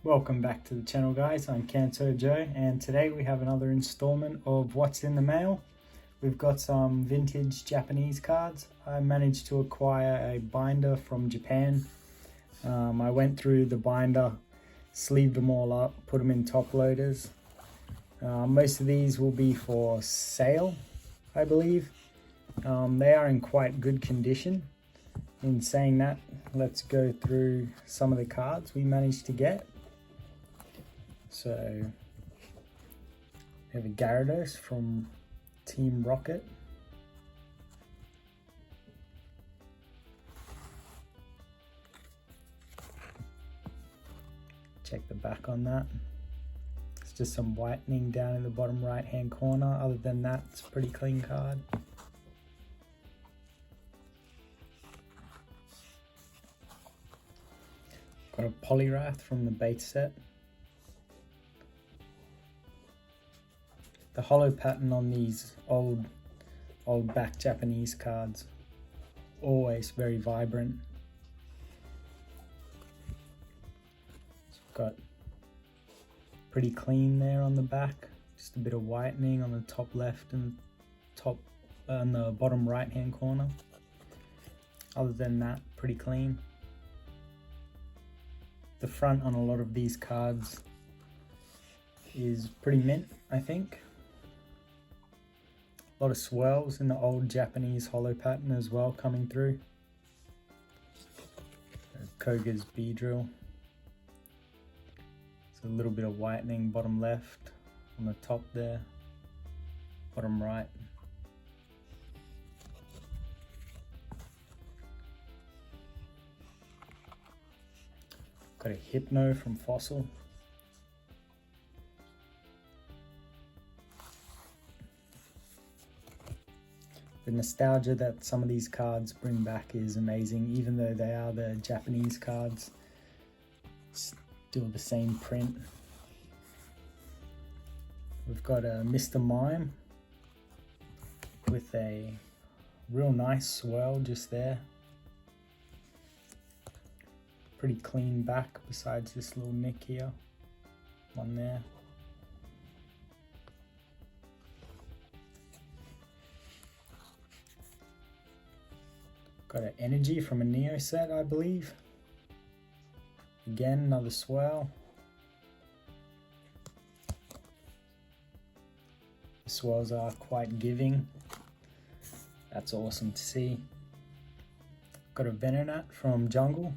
Welcome back to the channel, guys. I'm Kantojo, and today we have another installment of What's in the Mail. We've got some vintage Japanese cards. I managed to acquire a binder from Japan. I went through the binder, sleeved them all up, put them in top loaders. Most of these will be for sale, I believe. They are in quite good condition. In saying that, let's go through some of the cards we managed to get. So we have a Gyarados from Team Rocket. Check the back on that. It's just some whitening down in the bottom right hand corner. Other than that, it's a pretty clean card. Got a Poliwrath from the base set. The holo pattern on these old back Japanese cards, always very vibrant. So got pretty clean there on the back, just a bit of whitening on the top left and the bottom right hand corner. Other than that, pretty clean. The front on a lot of these cards is pretty mint, I think. A lot of swirls in the old Japanese holo pattern as well coming through. Koga's Beedrill. It's a little bit of whitening bottom left on the top there, bottom right. Got a Hypno from Fossil. The nostalgia that some of these cards bring back is amazing, even though they are the Japanese cards. Still the same print. We've got a Mr. Mime with a real nice swirl just there. Pretty clean back besides this little nick here. One there. Got an Energy from a Neo set, I believe. Again, another swirl. The swirls are quite giving. That's awesome to see. Got a Venonat from Jungle.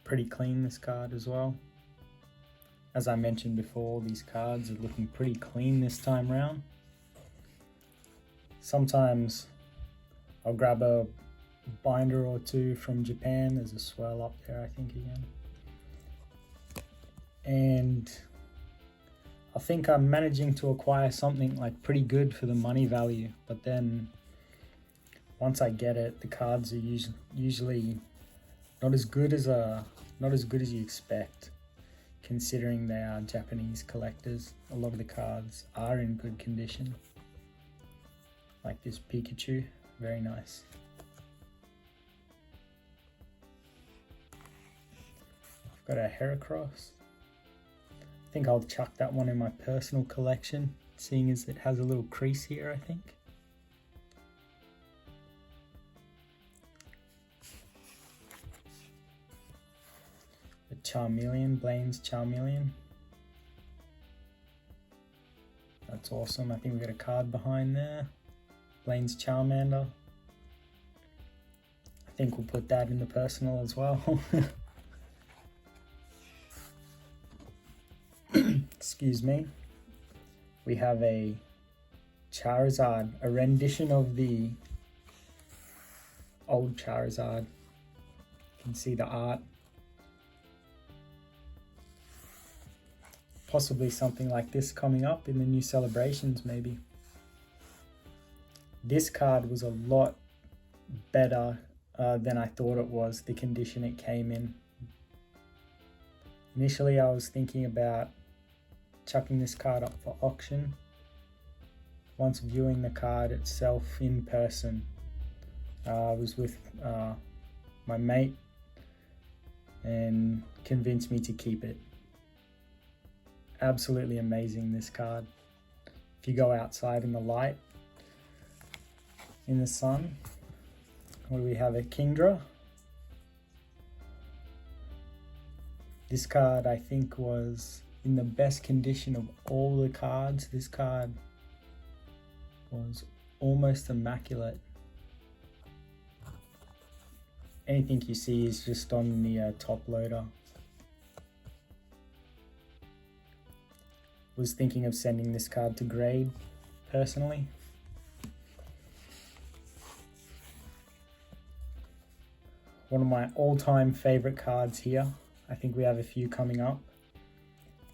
Pretty clean, this card as well. As I mentioned before, these cards are looking pretty clean this time round. Sometimes I'll grab a binder or two from Japan. There's a swirl up there, I think, again. And I think I'm managing to acquire something like pretty good for the money value. But then once I get it, the cards are usually not as good as you expect, considering they are Japanese collectors. A lot of the cards are in good condition. Like this Pikachu, very nice. I've got a Heracross. I think I'll chuck that one in my personal collection, seeing as it has a little crease here, I think. A Charmeleon, Blaine's Charmeleon. That's awesome. I think we got a card behind there. Blaine's Charmander. I think we'll put that in the personal as well. Excuse me. We have a Charizard, a rendition of the old Charizard. You can see the art. Possibly something like this coming up in the new celebrations, maybe. This card was a lot better than I thought it was, the condition it came in. Initially, I was thinking about chucking this card up for auction. Once viewing the card itself in person, I was with my mate and convinced me to keep it. Absolutely amazing, this card. If you go outside in the light, in the sun, what do we have? A Kingdra. This card I think was in the best condition of all the cards. This card was almost immaculate. Anything you see is just on the top loader. Was thinking of sending this card to grade personally. One of my all-time favorite cards here. I think we have a few coming up.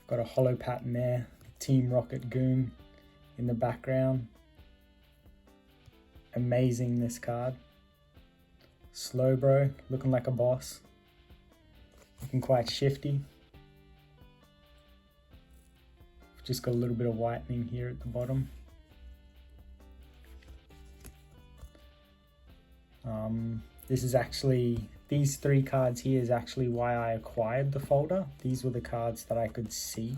Got a holo pattern there, Team Rocket Goon in the background. Amazing, this card. Slowbro, looking like a boss. Looking quite shifty. Just got a little bit of whitening here at the bottom. This is actually, these three cards here is actually why I acquired the folder. These were the cards that I could see,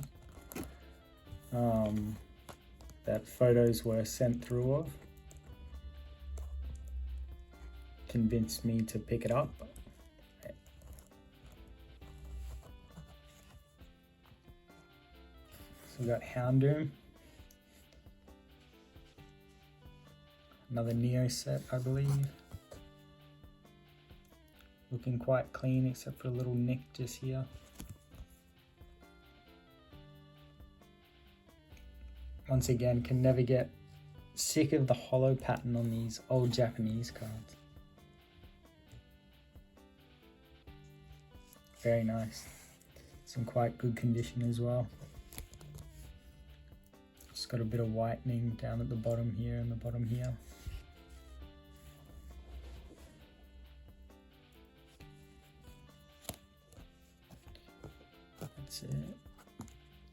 that photos were sent through of. Convinced me to pick it up. So we've got Houndoom. Another Neo set, I believe. Looking quite clean except for a little nick just here. Once again, can never get sick of the holo pattern on these old Japanese cards. Very nice. It's in quite good condition as well. Just got a bit of whitening down at the bottom here and the bottom here. That's it.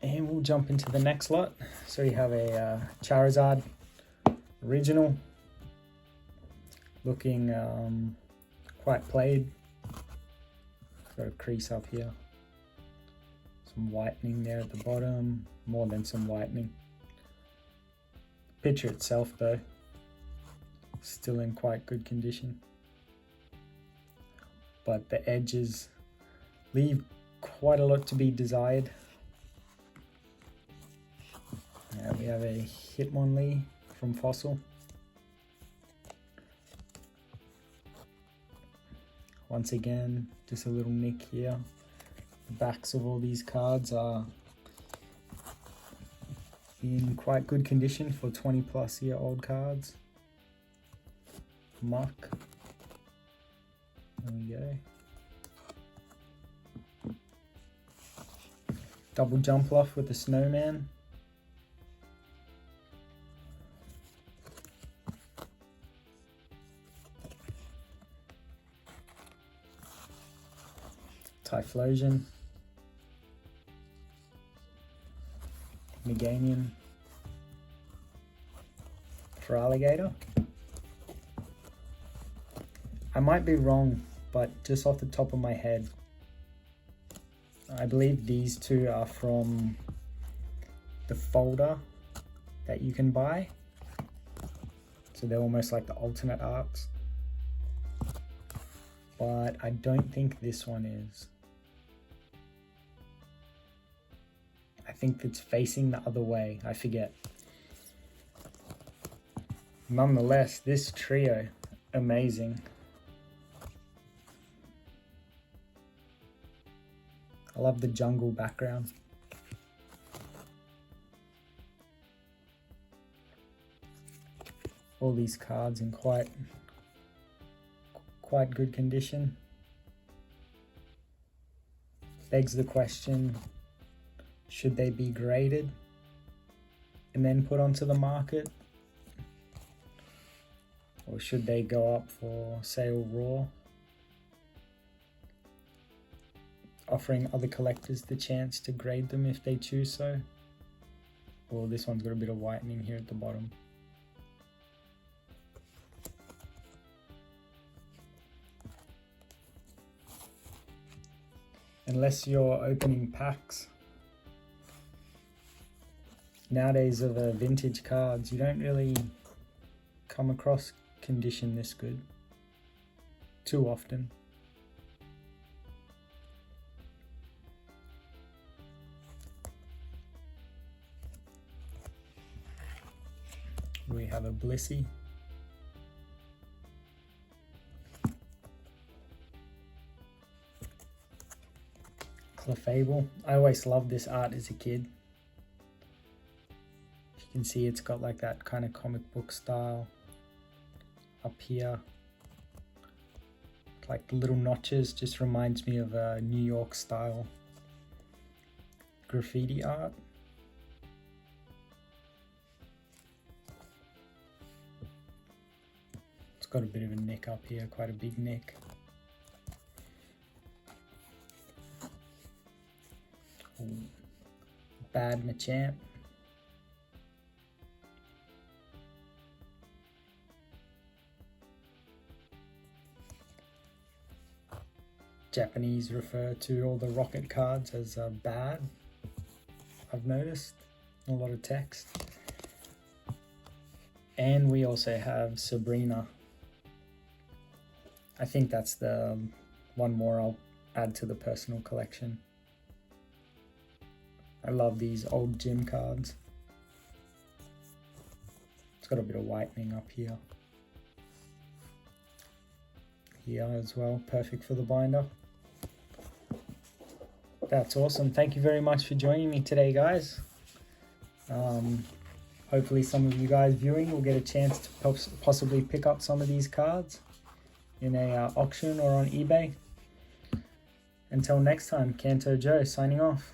And we'll jump into the next lot. So we have a Charizard original. Looking quite played. Got a crease up here. Some whitening there at the bottom. More than some whitening. Picture itself though, still in quite good condition. But the edges leave quite a lot to be desired. We have a Hitmonlee from Fossil. Once again, just a little nick here. The backs of all these cards are in quite good condition for 20+ year old cards. Muck. There we go. Double jump off with the snowman. Typhlosion. Meganium. Feraligatr. I might be wrong, but just off the top of my head, I believe these two are from the folder that you can buy. So they're almost like the alternate arts. But I don't think this one is. I think it's facing the other way. I forget. Nonetheless, this trio, amazing. I love the jungle background. All these cards in quite good condition. Begs the question, should they be graded and then put onto the market? Or should they go up for sale raw? Offering other collectors the chance to grade them if they choose so. Well, this one's got a bit of whitening here at the bottom. unless you're opening packs. Nowadays of vintage cards, you don't really come across condition this good too often. We have a Blissey. Clefable. I always loved this art as a kid. You can see it's got like that kind of comic book style up here. Like the little notches, just reminds me of a New York style graffiti art. It's got a bit of a nick up here, quite a big nick. Ooh. Bad Machamp. Japanese refer to all the rocket cards as bad, I've noticed, a lot of text. And we also have Sabrina. I think that's the one more I'll add to the personal collection. I love these old gym cards. It's got a bit of whitening up here. Here as well, perfect for the binder. That's awesome. Thank you very much for joining me today, guys. Hopefully some of you guys viewing will get a chance to possibly pick up some of these cards in a auction or on eBay. Until next time, Kantojo signing off.